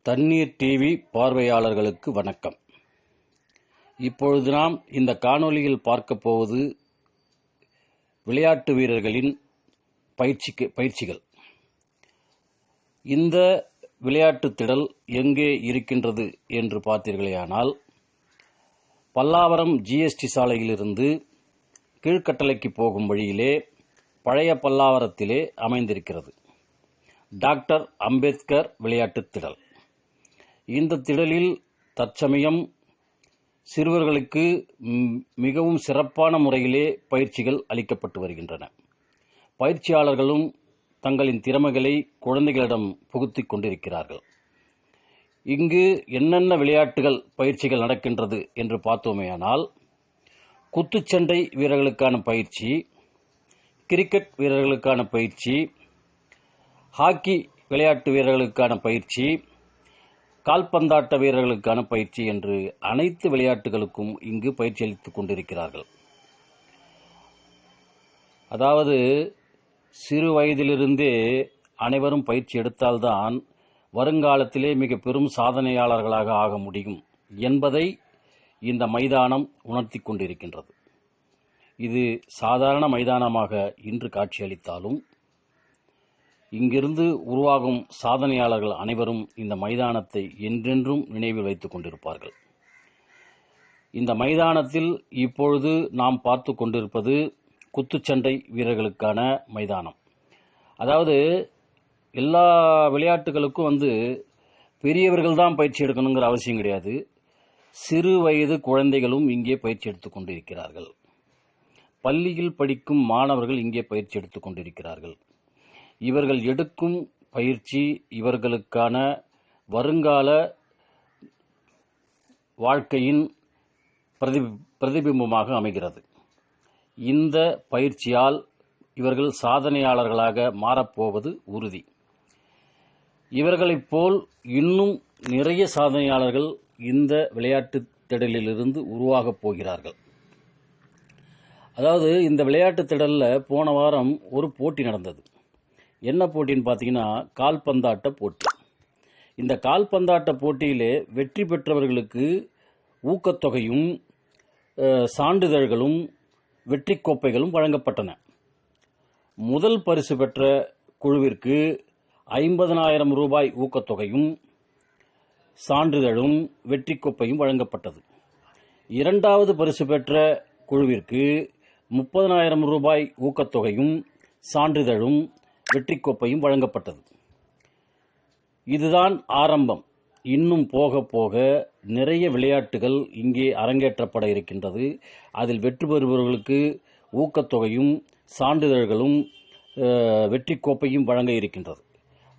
தண்ணீர் டிவி பார்வையாளர்களுக்கு வணக்கம். இப்பொழுது நாம் இந்த காணொளியில் பார்க்கப் போவது விளையாட்டு வீரர்களின் பயிற்சிகள். இந்த விளையாட்டு திடல் எங்கே இருக்கின்றது என்று பார்த்தீர்களேயானால், பல்லாவரம் GST சாலையிலிருந்து கீழ்கட்டளைக்கு போகும் வழியிலே பழைய பல்லாவரத்திலே அமைந்திருக்கிறது டாக்டர் அம்பேத்கர் விளையாட்டு திடல். இந்த திடலில் தற்சமயம் சிறுவர்களுக்கு மிகவும் சிறப்பான முறையிலே பயிற்சிகள் அளிக்கப்பட்டு வருகின்றன. பயிற்சியாளர்களும் தங்களின் திறமைகளை குழந்தைகளிடம் புகுத்திக் கொண்டிருக்கிறார்கள். இங்கு என்னென்ன விளையாட்டுகள் பயிற்சிகள் நடக்கின்றது என்று பார்த்தோமேயானால், குத்துச்சண்டை வீரர்களுக்கான பயிற்சி, கிரிக்கெட் வீரர்களுக்கான பயிற்சி, ஹாக்கி விளையாட்டு வீரர்களுக்கான பயிற்சி, கால்பந்தாட்ட வீரர்களுக்கான பயிற்சி என்று அனைத்து விளையாட்டுகளுக்கும் இங்கு பயிற்சி அளித்துக் கொண்டிருக்கிறார்கள். அதாவது சிறு வயதிலிருந்தே அனைவரும் பயிற்சி எடுத்தால்தான் வருங்காலத்திலே மிக பெரும் சாதனையாளர்களாக ஆக முடியும் என்பதை இந்த மைதானம் உணர்த்தி கொண்டிருக்கின்றது. இது சாதாரண மைதானமாக இன்று காட்சியளித்தாலும் இங்கிருந்து உருவாகும் சாதனையாளர்கள் அனைவரும் இந்த மைதானத்தை என்றென்றும் நினைவில் வைத்துக் கொண்டிருப்பார்கள். இந்த மைதானத்தில் இப்பொழுது நாம் பார்த்து கொண்டிருப்பது குத்துச்சண்டை வீரர்களுக்கான மைதானம். அதாவது எல்லா விளையாட்டுகளுக்கும் பெரியவர்கள் தான் பயிற்சி எடுக்கணுங்கிற அவசியம் கிடையாது. சிறு வயது குழந்தைகளும் இங்கே பயிற்சி எடுத்துக் கொண்டிருக்கிறார்கள். பள்ளியில் படிக்கும் மாணவர்கள் இங்கே பயிற்சி எடுத்துக் கொண்டிருக்கிறார்கள். இவர்கள் எடுக்கும் பயிற்சி இவர்களுக்கான வருங்கால வாழ்க்கையின் பிரதிபிம்பமாக அமைகிறது. இந்த பயிற்சியால் இவர்கள் சாதனையாளர்களாக மாறப்போவது உறுதி. இவர்களைப் போல் இன்னும் நிறைய சாதனையாளர்கள் இந்த விளையாட்டு திடலிலிருந்து உருவாகப் போகிறார்கள். அதாவது இந்த விளையாட்டு திடலில் போன வாரம் ஒரு போட்டி நடந்தது. என்ன போட்டின்னு பார்த்தீங்கன்னா, கால்பந்தாட்ட போட்டி. இந்த கால்பந்தாட்ட போட்டியிலே வெற்றி பெற்றவர்களுக்கு ஊக்கத்தொகையும் சான்றிதழ்களும் வெற்றி கோப்பைகளும் வழங்கப்பட்டன. முதல் பரிசு பெற்ற குழுவிற்கு 50,000 ரூபாய் ஊக்கத்தொகையும் சான்றிதழும் வெற்றி கோப்பையும் வழங்கப்பட்டது. இரண்டாவது பரிசு பெற்ற குழுவிற்கு 30,000 ரூபாய் ஊக்கத்தொகையும் சான்றிதழும் வெற்றி கோப்பையும் வழங்கப்பட்டது. இதுதான் ஆரம்பம். இன்னும் போக போக நிறைய விளையாட்டுகள் இங்கே அரங்கேற்றப்பட இருக்கின்றது. அதில் வெற்றி பெறுபவர்களுக்கு ஊக்கத்தொகையும் சான்றிதழ்களும் வெற்றி கோப்பையும் வழங்க இருக்கின்றது.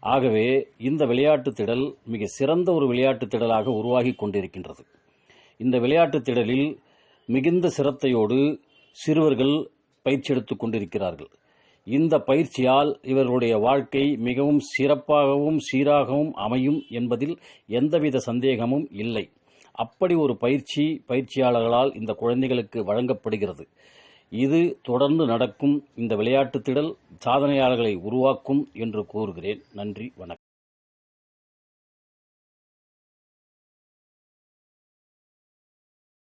ஆகவே இந்த விளையாட்டு திடல் மிக சிறந்த ஒரு விளையாட்டு திடலாக உருவாகி கொண்டிருக்கின்றது. இந்த விளையாட்டு திடலில் மிகுந்த சிரத்தையோடு சிறுவர்கள் பயிற்சி எடுத்துக் கொண்டிருக்கிறார்கள். இந்த பயிற்சியால் இவர்களுடைய வாழ்க்கை மிகவும் சிறப்பாகவும் சீராகவும் அமையும் என்பதில் எந்தவித சந்தேகமும் இல்லை. அப்படி ஒரு பயிற்சியாளர்களால் இந்த குழந்தைகளுக்கு வழங்கப்படுகிறது. இது தொடர்ந்து நடக்கும். இந்த விளையாட்டு திடல் சாதனையாளர்களை உருவாக்கும் என்று கூறுகிறேன். நன்றி, வணக்கம்.